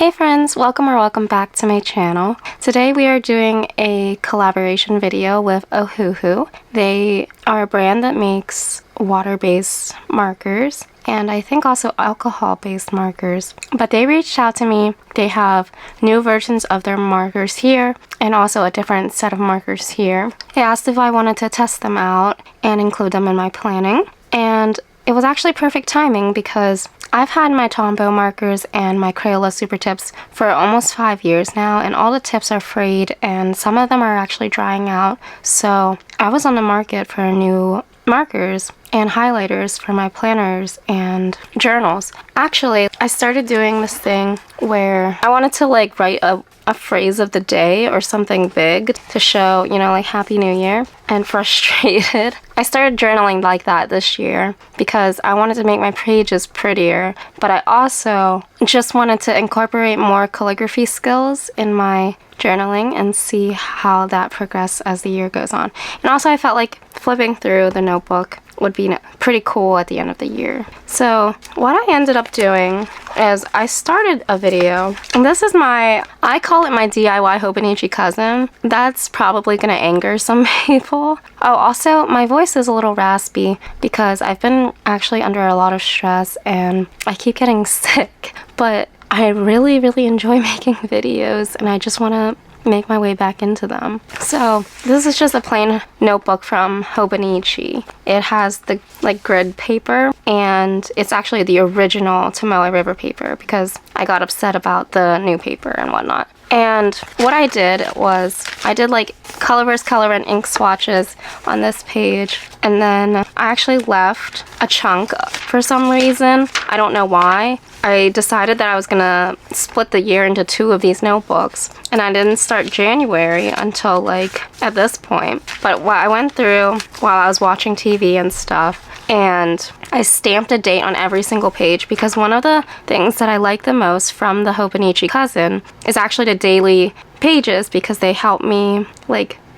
Hey friends, welcome back to my channel. Today we are doing a collaboration video with Ohuhu. They are a brand that makes water-based markers and I think also alcohol-based markers. But they reached out to me. They have new versions of their markers here and also a different set of markers here. They asked if I wanted to test them out and include them in my planning. And it was actually perfect timing because I've had my Tombow markers and my Crayola Super Tips for almost 5 years now, and all the tips are frayed and some of them are actually drying out. So I was on the market for new markers and highlighters for my planners and journals. Actually, I started doing this thing where I wanted to write a phrase of the day or something big to show, like Happy New Year, and frustrated. I started journaling like that this year because I wanted to make my pages prettier, but I also just wanted to incorporate more calligraphy skills in my journaling and see how that progressed as the year goes on. And also I felt like flipping through the notebook would be pretty cool at the end of the year. So what I ended up doing is I started a video, and this is I call it my DIY Hobonichi cousin. That's probably gonna anger some people. Oh, also my voice is a little raspy because I've been actually under a lot of stress and I keep getting sick, but I really enjoy making videos and I just want to make my way back into them. So this is just a plain notebook from Hobonichi. It has the grid paper, and it's actually the original Tomoe River paper because I got upset about the new paper and whatnot. And what I did was I did color versus color and ink swatches on this page, and then I actually left a chunk for some reason. I don't know why. I decided that I was gonna split the year into 2 of these notebooks, and I didn't start January until at this point. But what I went through while I was watching TV and stuff, and I stamped a date on every single page because one of the things that I like the most from the Hobonichi cousin is actually the daily pages because they help me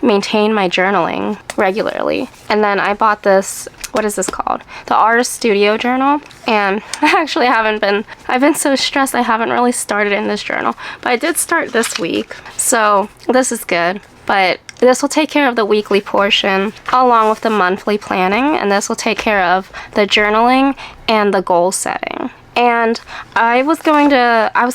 maintain my journaling regularly. And then I bought this, what is this called? The Artist Studio Journal. And I actually I've been so stressed I haven't really started in this journal. But I did start this week, so this is good. But this will take care of the weekly portion along with the monthly planning, and this will take care of the journaling and the goal setting. And I was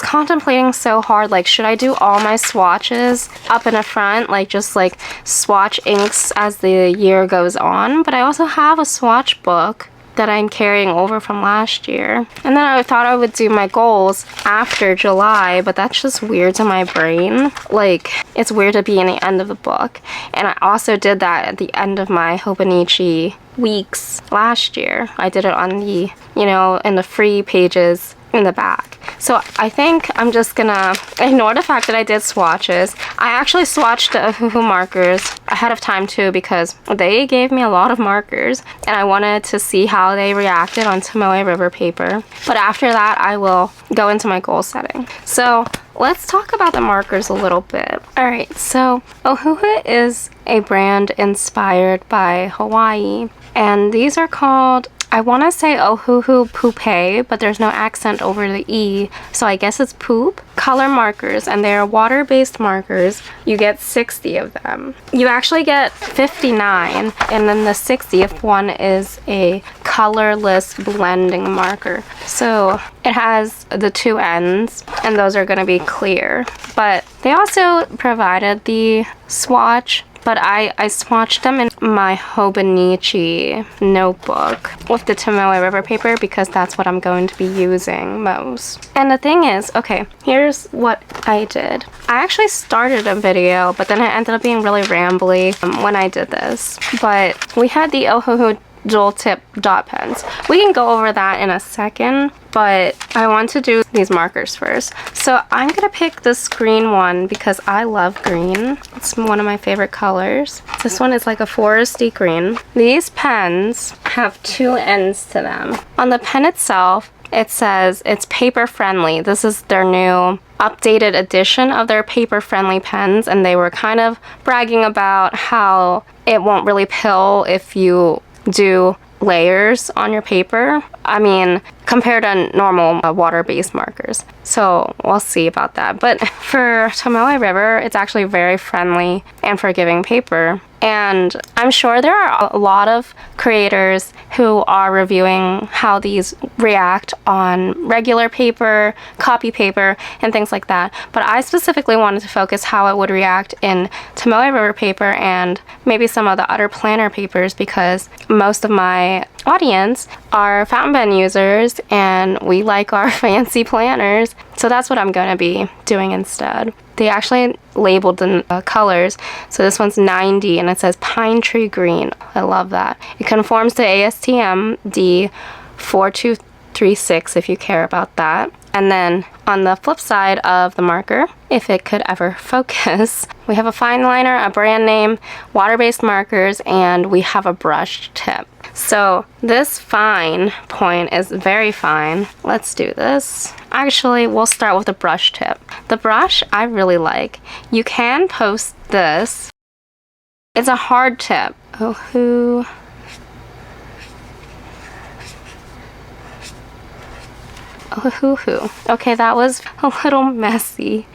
contemplating so hard, should I do all my swatches up in the front, just swatch inks as the year goes on? But I also have a swatch book that I'm carrying over from last year. And then I thought I would do my goals after July, but that's just weird to my brain. It's weird to be in the end of the book. And I also did that at the end of my Hobonichi weeks last year. I did it on the, in the free pages in the back. So I think I'm just gonna ignore the fact that I did swatches. I actually swatched the Ohuhu markers ahead of time too because they gave me a lot of markers and I wanted to see how they reacted on Tomoe River paper. But after that I will go into my goal setting. So let's talk about the markers a little bit. Alright, so Ohuhu is a brand inspired by Hawaii, and these are called, I want to say Ohuhu Poupe, but there's no accent over the E, so I guess it's poop. Color markers, and they're water-based markers. You get 60 of them. You actually get 59, and then the 60th one is a colorless blending marker. So it has the 2 ends, and those are going to be clear. But they also provided the swatch, but I swatched them in my Hobonichi notebook with the Tomoe River paper because that's what I'm going to be using most. And the thing is, okay, here's what I did. I actually started a video, but then it ended up being really rambly when I did this. But we had the Ohuhu dual tip dot pens. We can go over that in a second, but I want to do these markers first. So I'm gonna pick this green one because I love green. It's one of my favorite colors. This one is like a foresty green. These pens have 2 ends to them. On the pen itself, it says it's paper friendly. This is their new updated edition of their paper friendly pens, and they were kind of bragging about how it won't really pill if you do layers on your paper. I mean, compared to normal water-based markers. So we'll see about that. But for Tomoe River, it's actually very friendly and forgiving paper. And I'm sure there are a lot of creators who are reviewing how these react on regular paper, copy paper, and things like that. But I specifically wanted to focus how it would react in Tomoe River paper and maybe some of the other planner papers, because most of my audience are fountain pen users and we like our fancy planners. So that's what I'm going to be doing instead. They actually labeled the colors. So this one's 90 and it says Pine Tree Green. I love that. It conforms to ASTM D4236 if you care about that. And then on the flip side of the marker, if it could ever focus, we have a fine liner, a brand name, water-based markers, and we have a brush tip. So this fine point is very fine. Let's do this. Actually, we'll start with the brush tip. The brush I really like. You can post this. It's a hard tip. Ohuhu. Ohuhu. Okay, that was a little messy.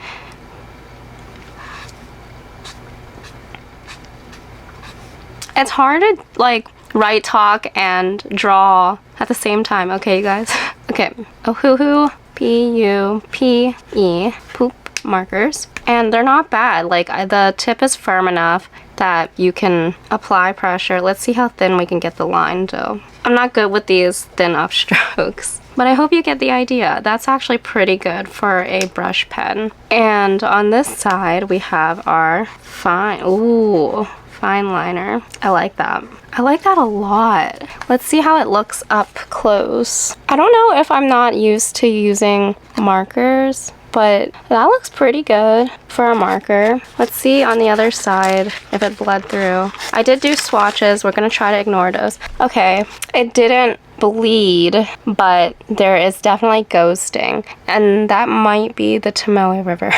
It's hard to like write, talk, and draw at the same time. Okay, you guys. Okay. Ohuhu. P-U-P-E. Poop markers. And they're not bad. Like the tip is firm enough that you can apply pressure. Let's see how thin we can get the line though. I'm not good with these thin up strokes. But I hope you get the idea. That's actually pretty good for a brush pen. And on this side, we have our fine liner. I like that. I like that a lot. Let's see how it looks up close. I don't know if I'm not used to using markers, but that looks pretty good for a marker. Let's see on the other side if it bled through. I did do swatches. We're gonna try to ignore those. Okay, it didn't bleed, but there is definitely ghosting, and that might be the Tomoe River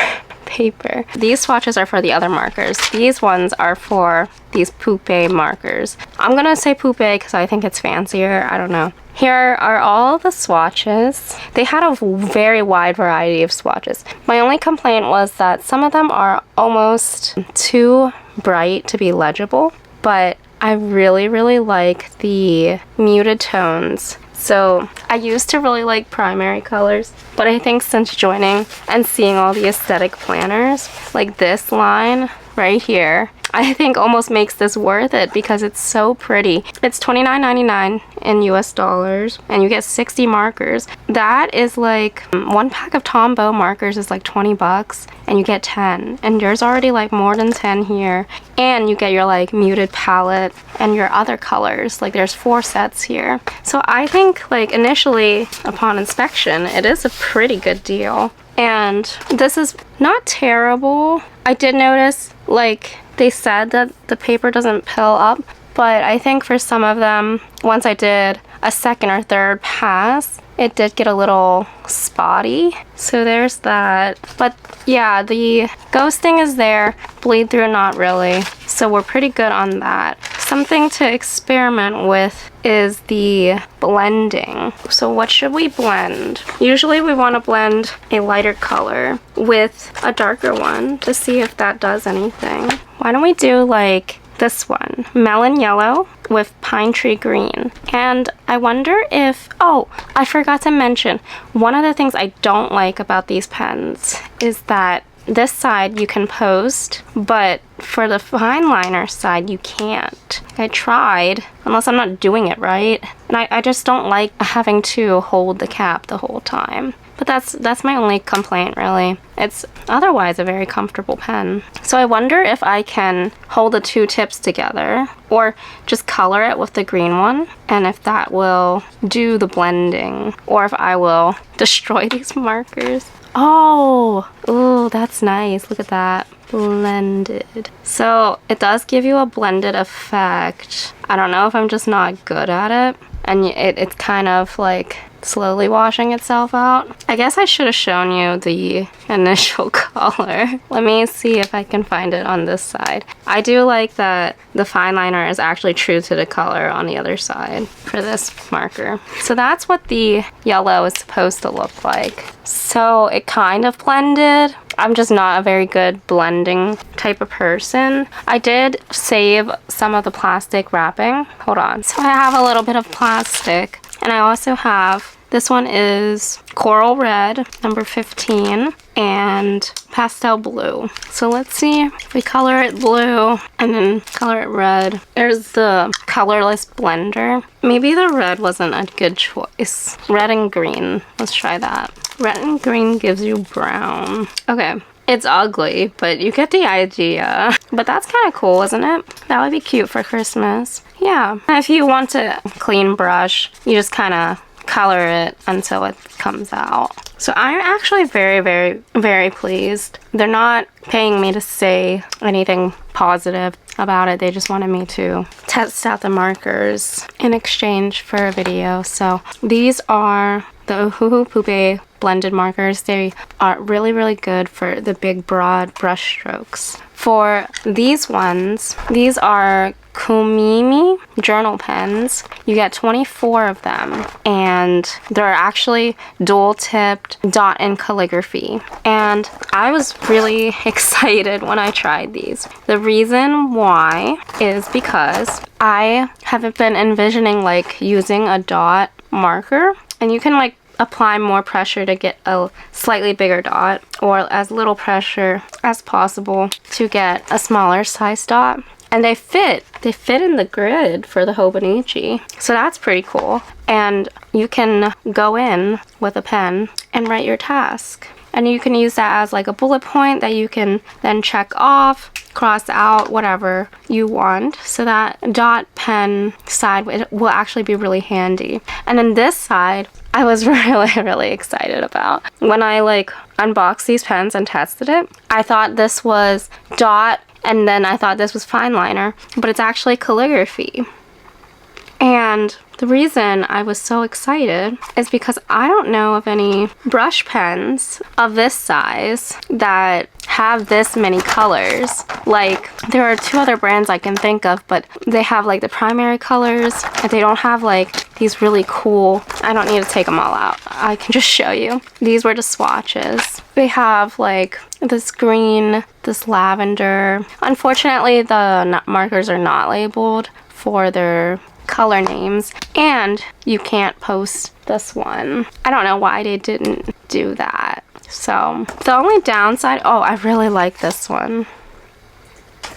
paper. These swatches are for the other markers. These ones are for these Poupe markers. I'm gonna say Poupe because I think it's fancier. I don't know. Here are all the swatches. They had a very wide variety of swatches. My only complaint was that some of them are almost too bright to be legible, but I really, really like the muted tones. So I used to really like primary colors, but I think since joining and seeing all the aesthetic planners, like this line right here, I think almost makes this worth it because it's so pretty. It's $29.99 in US dollars and you get 60 markers. That is like one pack of Tombow markers is like 20 bucks and you get 10, and there's already like more than 10 here, and you get your like muted palette and your other colors. Like there's 4 sets here. So I think like initially upon inspection it is a pretty good deal, and this is not terrible. I did notice like they said that the paper doesn't pill up, but I think for some of them, once I did a second or third pass, it did get a little spotty. So there's that. But yeah, the ghosting is there, bleed through not really. So we're pretty good on that. Something to experiment with is the blending. So what should we blend? Usually we want to blend a lighter color with a darker one to see if that does anything. Why don't we do like this one, melon yellow with pine tree green. And I wonder if, oh, I forgot to mention, one of the things I don't like about these pens is that this side you can post, but for the fine liner side you can't. I tried, unless I'm not doing it right, and I just don't like having to hold the cap the whole time. But that's my only complaint, really. It's otherwise a very comfortable pen. So I wonder if I can hold the 2 tips together or just color it with the green one, and if that will do the blending, or if I will destroy these markers. Oh, ooh, that's nice. Look at that. Blended. So it does give you a blended effect. I don't know if I'm just not good at it. And it's kind of like slowly washing itself out. I guess I should have shown you the initial color. Let me see if I can find it on this side. I do like that the fine liner is actually true to the color on the other side for this marker. So that's what the yellow is supposed to look like. So it kind of blended. I'm just not a very good blending type of person. I did save some of the plastic wrapping. Hold on. So I have a little bit of plastic, and I also have, this one is coral red, number 15, and pastel blue. So let's see if we color it blue and then color it red. There's the colorless blender. Maybe the red wasn't a good choice. Red and green. Let's try that. Red and green gives you brown. Okay. It's ugly, but you get the idea. But that's kind of cool, isn't it? That would be cute for Christmas. Yeah. If you want a clean brush, you just kind of color it until it comes out. So I'm actually very, very, very pleased. They're not paying me to say anything positive about it. They just wanted me to test out the markers in exchange for a video. So these are the Ohuhu Pupe blended markers. They are really, really good for the big, broad brush strokes. For these ones, these are Kumimi journal pens. You get 24 of them, and they're actually dual-tipped dot and calligraphy. And I was really excited when I tried these. The reason why is because I haven't been envisioning like using a dot marker, and you can like apply more pressure to get a slightly bigger dot, or as little pressure as possible to get a smaller size dot. And they fit in the grid for the Hobonichi. So that's pretty cool. And you can go in with a pen and write your task. And you can use that as like a bullet point that you can then check off, cross out, whatever you want. So that dot pen side will actually be really handy. And then this side, I was really, really excited about. When I like unboxed these pens and tested it, I thought this was dot, and then I thought this was fine liner, but it's actually calligraphy. And the reason I was so excited is because I don't know of any brush pens of this size that have this many colors. Like, there are two other brands I can think of, but they have like the primary colors, and they don't have like these really cool, I don't need to take them all out, I can just show you. These were the swatches. They have like this green, this lavender. Unfortunately, the markers are not labeled for their color names, and you can't post this one. I don't know why they didn't do that. So the only downside, oh, I really like this one.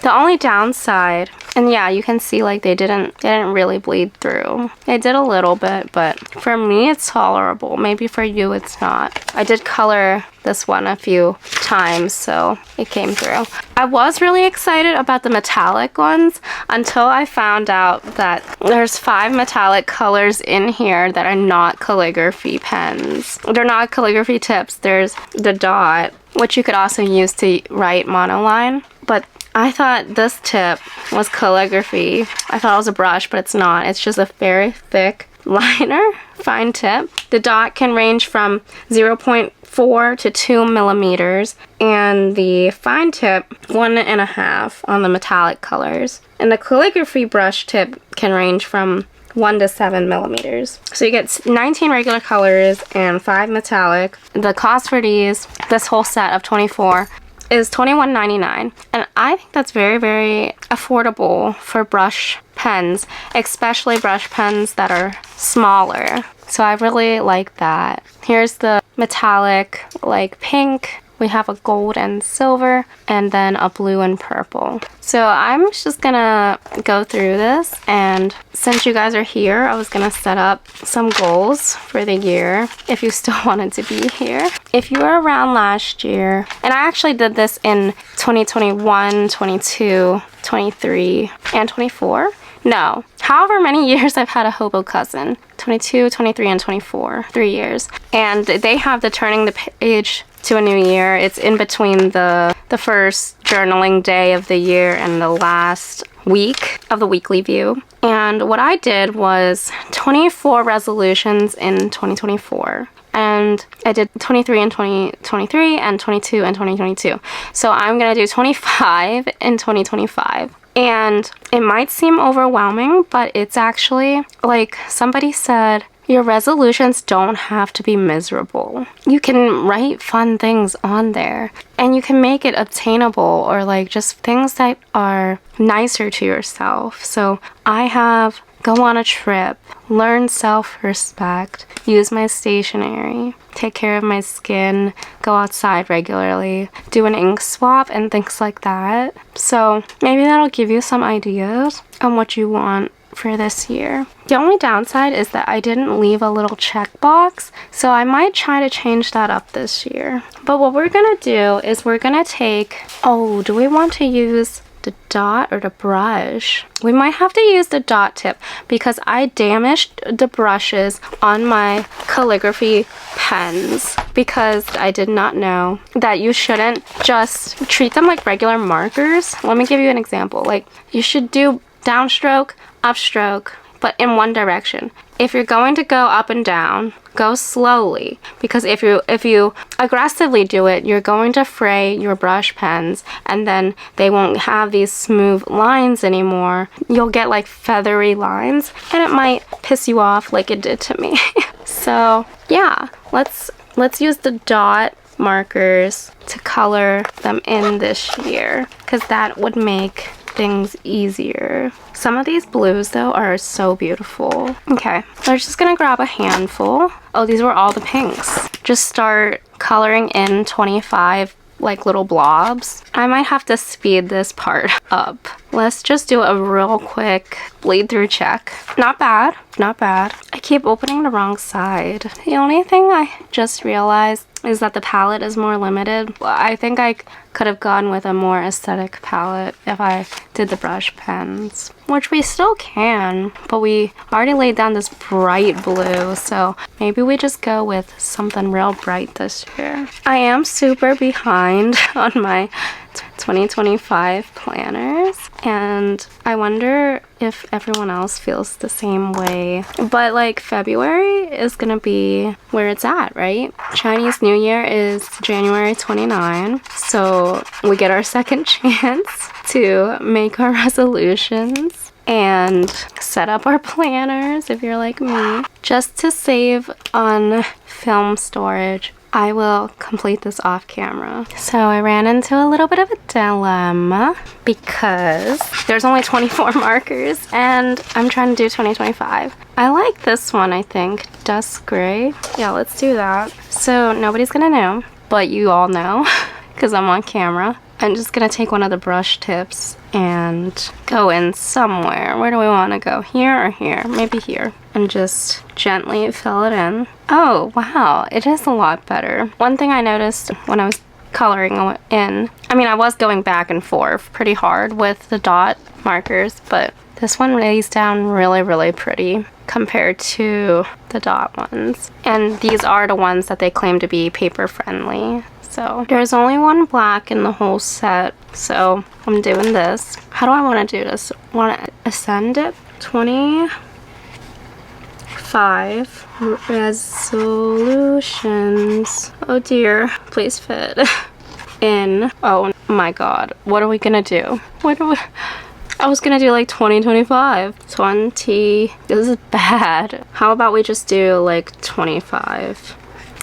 The only downside, and yeah, you can see like they didn't really bleed through. They did a little bit, but for me it's tolerable. Maybe for you it's not. I did color this one a few times, so it came through. I was really excited about the metallic ones until I found out that there's 5 metallic colors in here that are not calligraphy pens. They're not calligraphy tips. There's the dot, which you could also use to write monoline, but I thought this tip was calligraphy. I thought it was a brush, but it's not. It's just a very thick liner, fine tip. The dot can range from 0.4 to 2 millimeters, and the fine tip 1.5 on the metallic colors. And the calligraphy brush tip can range from 1 to 7 millimeters. So you get 19 regular colors and 5 metallic. The cost for these, this whole set of 24, is $21.99, and I think that's very, very affordable for brush pens, especially brush pens that are smaller. So I really like that. Here's the metallic, like pink. We have a gold and silver, and then a blue and purple. So I'm just gonna go through this, and since you guys are here, I was gonna set up some goals for the year if you still wanted to be here. If you were around last year, and I actually did this in 2021, 22, 23, and 24. No. However many years I've had a hobo cousin. 22, 23, and 24. 3 years. And they have the turning the page to a new year. It's in between the first journaling day of the year and the last week of the weekly view. And what I did was 24 resolutions in 2024. And I did 23 in 2023 and 22 in 2022. So I'm going to do 25 in 2025. And it might seem overwhelming, but it's actually, like somebody said, your resolutions don't have to be miserable. You can write fun things on there and you can make it obtainable, or like just things that are nicer to yourself. So I have go on a trip, learn self-respect, use my stationery, take care of my skin, go outside regularly, do an ink swap and things like that. So maybe that'll give you some ideas on what you want for this year. The only downside is that I didn't leave a little checkbox, so I might try to change that up this year. But what we're gonna do is we're gonna take, oh, do we want to use the dot or the brush? We might have to use the dot tip because I damaged the brushes on my calligraphy pens because I did not know that you shouldn't just treat them like regular markers. Let me give you an example. Like, you should do downstroke, upstroke, but in one direction. If you're going to go up and down, go slowly, because if you aggressively do it, you're going to fray your brush pens and then they won't have these smooth lines anymore. You'll get like feathery lines and it might piss you off like it did to me. So yeah, let's use the dot markers to color them in this year, because that would make things easier. Some of these blues though are so beautiful. Okay, we're just gonna grab a handful. Oh, these were all the pinks. Just start coloring in 25 like little blobs. I might have to speed this part up. Let's just do a real quick bleed through check. Not bad, not bad. I keep opening the wrong side. The only thing I just realized is that the palette is more limited. I think I could have gone with a more aesthetic palette if I did the brush pens, which we still can, but we already laid down this bright blue, so maybe we just go with something real bright this year. I am super behind on my 2025 planners, and I wonder if everyone else feels the same way. But like, February is gonna be where it's at, right? Chinese New Year is January 29, so we get our second chance to make our resolutions and set up our planners if you're like me. Just to save on film storage, I will complete this off camera. So I ran into a little bit of a dilemma because there's only 24 markers and I'm trying to do 2025. I like this one, I think. Dusk gray. Yeah, let's do that. So nobody's gonna know, but you all know because I'm on camera. I'm just gonna take one of the brush tips and go in somewhere. Where do we want to go? Here or here? Maybe here. And just gently fill it in. Oh, wow, it is a lot better. One thing I noticed when I was coloring in, I mean, I was going back and forth pretty hard with the dot markers, but this one lays down really, really pretty compared to the dot ones. And these are the ones that they claim to be paper friendly. So there's only one black in the whole set, so I'm doing this. How do I want to do this? Want to ascend it? 25 resolutions. Oh dear, please fit in. Oh my god, what are we gonna do? I was gonna do like 2025. 20. This is bad. How about we just do like 25?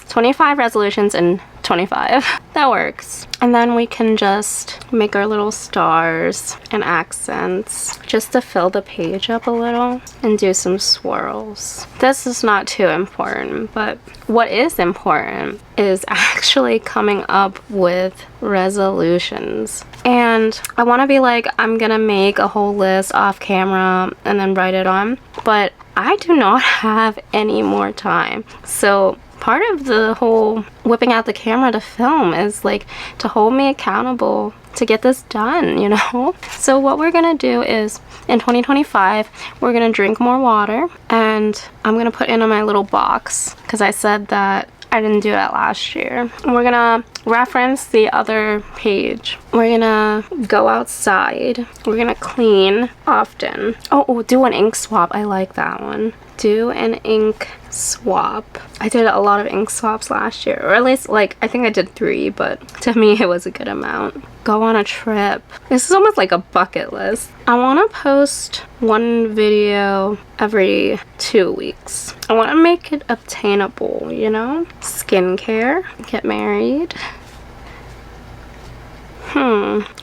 25 resolutions and 25. That works. And then we can just make our little stars and accents just to fill the page up a little and do some swirls. This is not too important, but what is important is actually coming up with resolutions. And I want to be like, I'm gonna make a whole list off camera and then write it on, but I do not have any more time. So part of the whole whipping out the camera to film is like to hold me accountable to get this done, you know? So what we're gonna do is in 2025, we're gonna drink more water, and I'm gonna put in my little box because I said that I didn't do that last year. We're gonna reference the other page. We're gonna go outside. We're gonna clean often. Oh, do an ink swap. I like that one. Do an ink swap. I did a lot of ink swaps last year, or at least like I think I did 3, but to me it was a good amount. Go on a trip. This is almost like a bucket list. I want to post 1 video every 2 weeks. I want to make it obtainable, you know? Skincare, get married.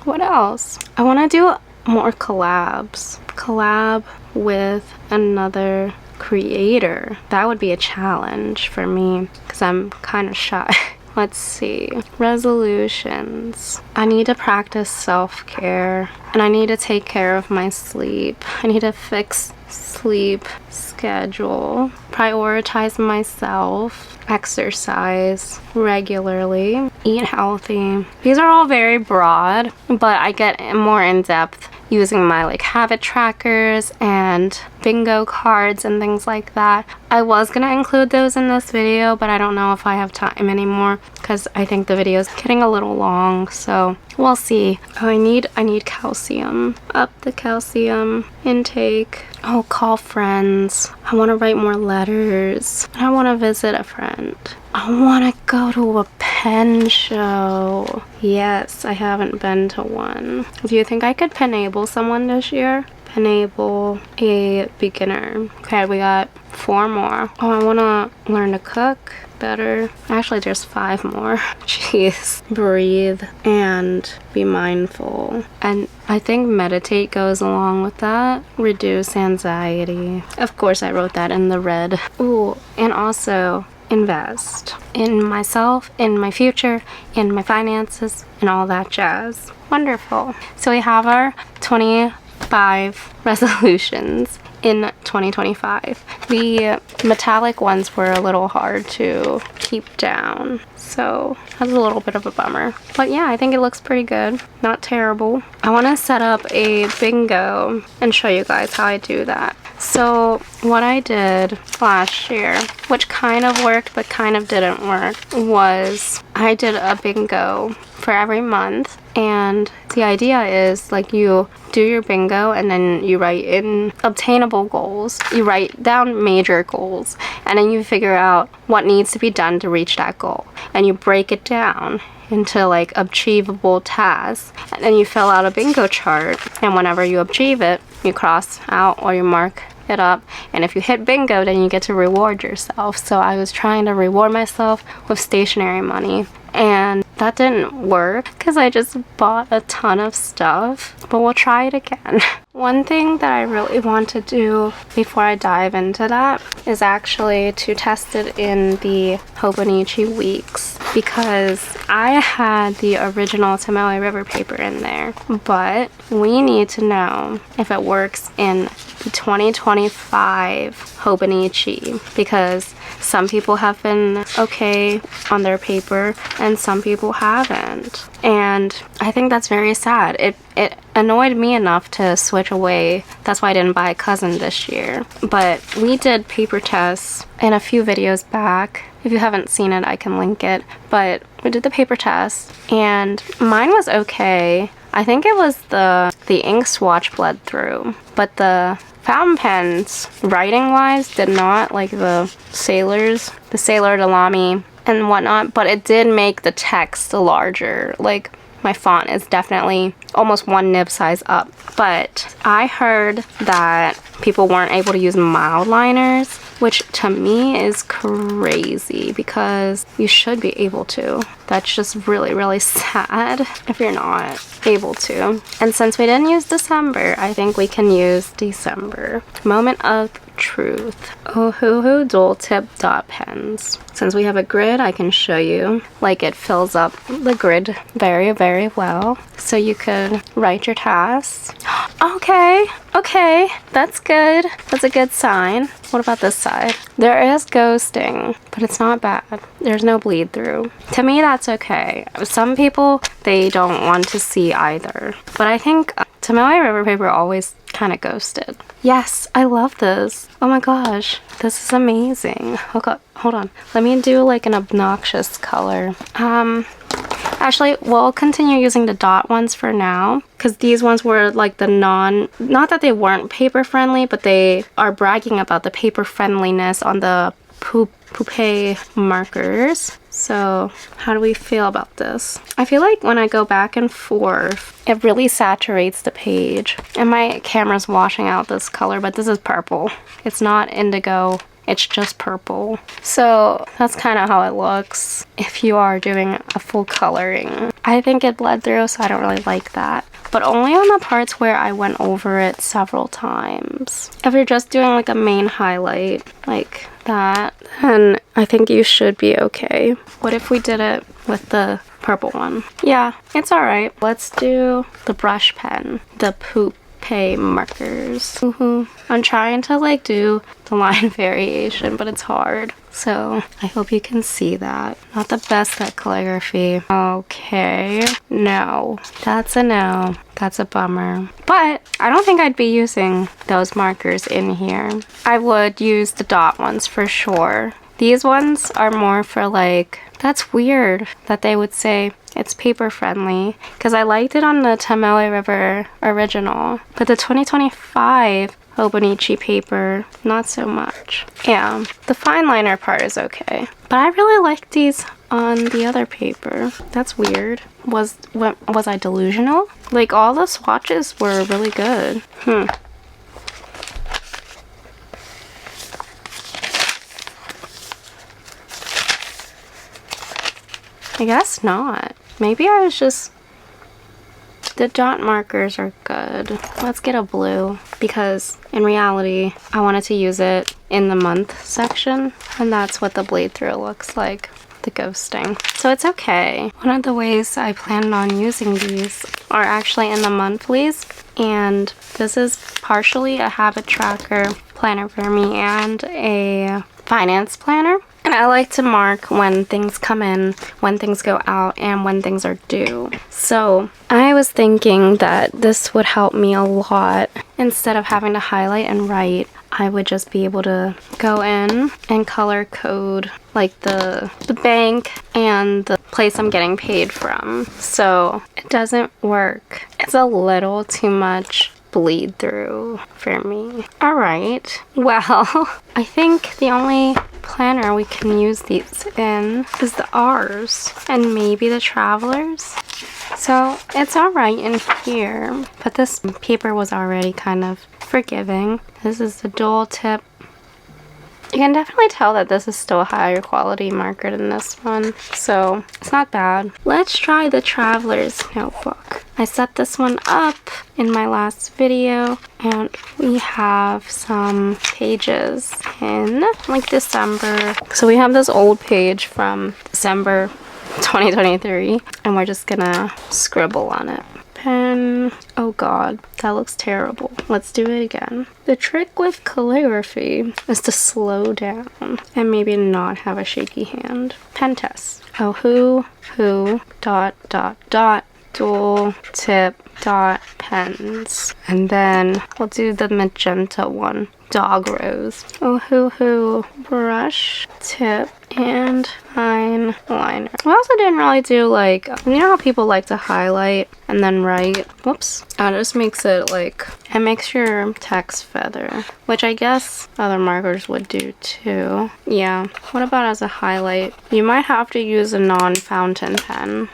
What else? I want to do more collabs. Collab with another creator. That would be a challenge for me because I'm kind of shy. Let's see. Resolutions. I need to practice self-care, and I need to take care of my sleep. I need to fix sleep schedule, prioritize myself, exercise regularly, eat healthy. These are all very broad, but I get more in depth using my like habit trackers and bingo cards and things like that. I was gonna include those in this video, but I don't know if I have time anymore because I think the video is getting a little long, so we'll see. Oh, I need calcium. Up the calcium intake. Oh, call friends. I want to write more letters. I want to visit a friend. I want to go to a pen show. Yes, I haven't been to one. Do you think I could penable someone this year? Penable a beginner. Okay, we got 4 more. Oh, I want to learn to cook better. Actually, there's 5 more. Jeez. Breathe and be mindful. And I think meditate goes along with that. Reduce anxiety. Of course, I wrote that in the red. Ooh, and also invest in myself, in my future, in my finances, and all that jazz. Wonderful. So we have our 25 resolutions in 2025. The metallic ones were a little hard to keep down, so that's a little bit of a bummer. But yeah, I think it looks pretty good. Not terrible. I want to set up a bingo and show you guys how I do that. So what I did last year, which kind of worked but kind of didn't work, was I did a bingo for every month, and the idea is like you do your bingo and then you write in obtainable goals. You write down major goals and then you figure out what needs to be done to reach that goal, and you break it down into like achievable tasks, and then you fill out a bingo chart, and whenever you achieve it, you cross out or you mark it up, and if you hit bingo, then you get to reward yourself. So I was trying to reward myself with stationery money, and that didn't work because I just bought a ton of stuff, but we'll try it again. One thing that I really want to do before I dive into that is actually to test it in the Hobonichi weeks, because I had the original Tamale River paper in there, but we need to know if it works in the 2025 Hobonichi, because some people have been okay on their paper and some people haven't, and I think that's very sad. It annoyed me enough to switch away. That's why I didn't buy a cousin this year. But we did paper tests in a few videos back. If you haven't seen it, I can link it. But we did the paper test and mine was okay. I think it was the ink swatch bled through, but the fountain pens, writing wise, did not, like the Sailor Delamy and whatnot, but it did make the text larger. Like, my font is definitely almost 1 nib size up. But I heard that people weren't able to use mild liners, which to me is crazy because you should be able to. That's just really, really sad if you're not able to. And since we didn't use December, I think we can use December. Moment of truth. Ohuhu dual tip dot pens. Since we have a grid, I can show you. Like, it fills up the grid very, very well. So you could write your tasks. Okay, okay, that's good. That's a good sign. What about this side? There is ghosting, but it's not bad. There's no bleed through. To me, that's okay. Some people, they don't want to see either. But I think Tamale River paper always kind of ghosted. Yes, I love this. Oh my gosh, this is amazing. Okay, hold on. Let me do like an obnoxious color. Actually, we'll continue using the dot ones for now, because these ones were like the not that they weren't paper friendly, but they are bragging about the paper friendliness on the Poupée markers. So how do we feel about this? I feel like when I go back and forth, it really saturates the page. And my camera's washing out this color, but this is purple. It's not indigo. It's just purple. So that's kind of how it looks if you are doing a full coloring. I think it bled through, so I don't really like that. But only on the parts where I went over it several times. If you're just doing like a main highlight like that, then I think you should be okay. What if we did it with the purple one? Yeah, it's alright. Let's do the brush pen, the Poupée markers. I'm trying to like do the line variation, but it's hard. So I hope you can see that. Not the best at calligraphy. Okay, no. That's a no. That's a bummer. But I don't think I'd be using those markers in here. I would use the dot ones for sure. These ones are more for like, that's weird that they would say it's paper friendly, because I liked it on the Tamale River original, but the 2025 Hobonichi paper, not so much. Yeah, the fine liner part is okay, but I really like these on the other paper. That's weird. Was I delusional? Like, all the swatches were really good. I guess not. Maybe I was just... The dot markers are good. Let's get a blue, because in reality, I wanted to use it in the month section, and that's what the bleed through looks like, the ghosting. So it's okay. One of the ways I planned on using these are actually in the monthlies, and this is partially a habit tracker planner for me and a finance planner. And I like to mark when things come in, when things go out, and when things are due. So I was thinking that this would help me a lot. Instead of having to highlight and write, I would just be able to go in and color code like the bank and the place I'm getting paid from. So it doesn't work. It's a little too much bleed through for me. Alright, well, I think the only planner we can use these in is the R's and maybe the Travelers. So it's alright in here, but this paper was already kind of forgiving. This is the dual tip. You can definitely tell that this is still a higher quality marker than this one, so it's not bad. Let's try the Traveler's notebook. I set this one up in my last video, and we have some pages in like December. So we have this old page from December 2023, and we're just gonna scribble on it. Pen. Oh god, that looks terrible. Let's do it again. The trick with calligraphy is to slow down and maybe not have a shaky hand. Pen test. Ohuhu dot dot dot dual tip dot pens, and then we'll do the magenta one. Dog rose. Ohuhu brush tip and fine liner. We also didn't really do like, you know how people like to highlight and then write? Whoops. It just makes it like, it makes your text feather, which I guess other markers would do too. Yeah. What about as a highlight? You might have to use a non-fountain pen.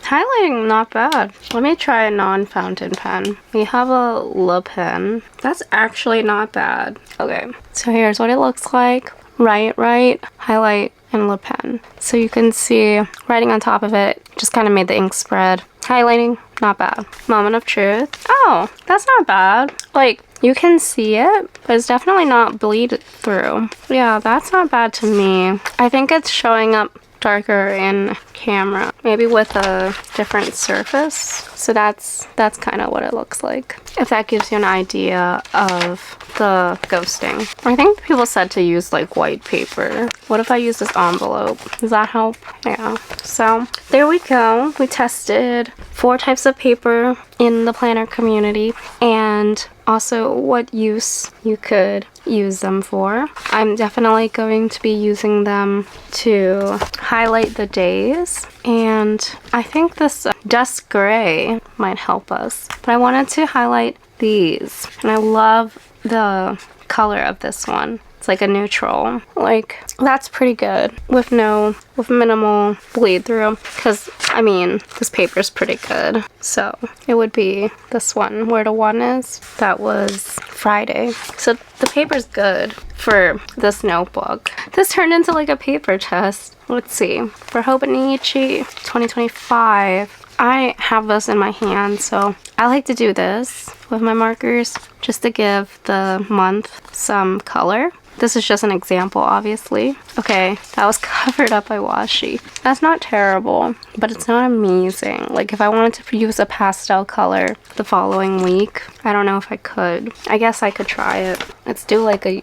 Highlighting, not bad. Let me try a non-fountain pen. We have a Le Pen. That's actually not bad. Okay, so here's what it looks like. Right, highlight, and Le Pen. So you can see writing on top of it just kind of made the ink spread. Highlighting, not bad. Moment of truth. Oh, that's not bad. Like, you can see it, but it's definitely not bleed through. Yeah, that's not bad to me. I think it's showing up darker in camera, maybe with a different surface. So that's kind of what it looks like, if that gives you an idea of the ghosting. I think people said to use like white paper. What if I use this envelope? Does that help? Yeah. So there we go. We tested 4 types of paper in the planner community and also what use you could use them for. I'm definitely going to be using them to highlight the days, and I think this dust gray might help us. But I wanted to highlight these, and I love the color of this one. It's like a neutral. Like, that's pretty good with minimal bleed through, because I mean this paper is pretty good. So it would be this one where the 1 is. That was Friday. So the paper's good for this notebook. This turned into like a paper test. Let's see. For Hobonichi 2025. I have this in my hand, so I like to do this with my markers just to give the month some color. This is just an example, obviously. Okay, that was covered up by washi. That's not terrible, but it's not amazing. Like, if I wanted to use a pastel color the following week, I don't know if I could. I guess I could try it. Let's do like a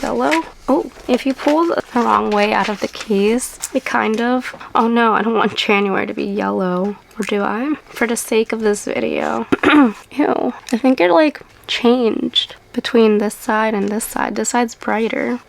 yellow. Oh, if you pull the wrong way out of the case, it kind of... Oh no, I don't want January to be yellow. Or do I? For the sake of this video. Ew, I think it like changed between this side and this side. This side's brighter.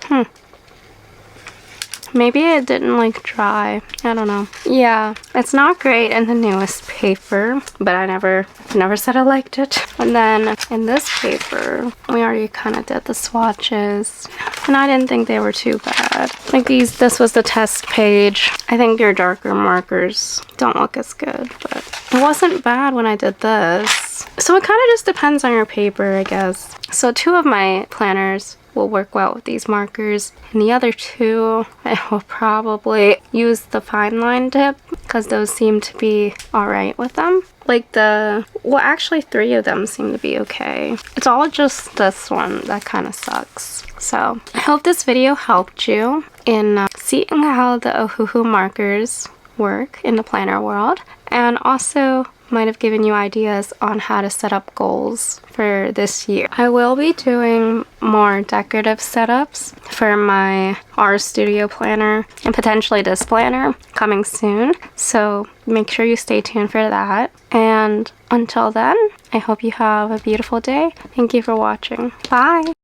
Maybe it didn't like dry. I don't know. Yeah, it's not great in the newest paper, but I never said I liked it. And then in this paper, we already kind of did the swatches, and I didn't think they were too bad. Like this was the test page. I think your darker markers don't look as good, but it wasn't bad when I did this. So it kind of just depends on your paper, I guess. So 2 of my planners will work well with these markers, and the other 2 I will probably use the fine line tip because those seem to be alright with them. Like well, actually 3 of them seem to be okay. It's all just this one that kind of sucks. So I hope this video helped you in seeing how the Ohuhu markers work in the planner world, and also might have given you ideas on how to set up goals for this year. I will be doing more decorative setups for my R Studio planner and potentially this planner coming soon, so make sure you stay tuned for that. And until then, I hope you have a beautiful day. Thank you for watching. Bye!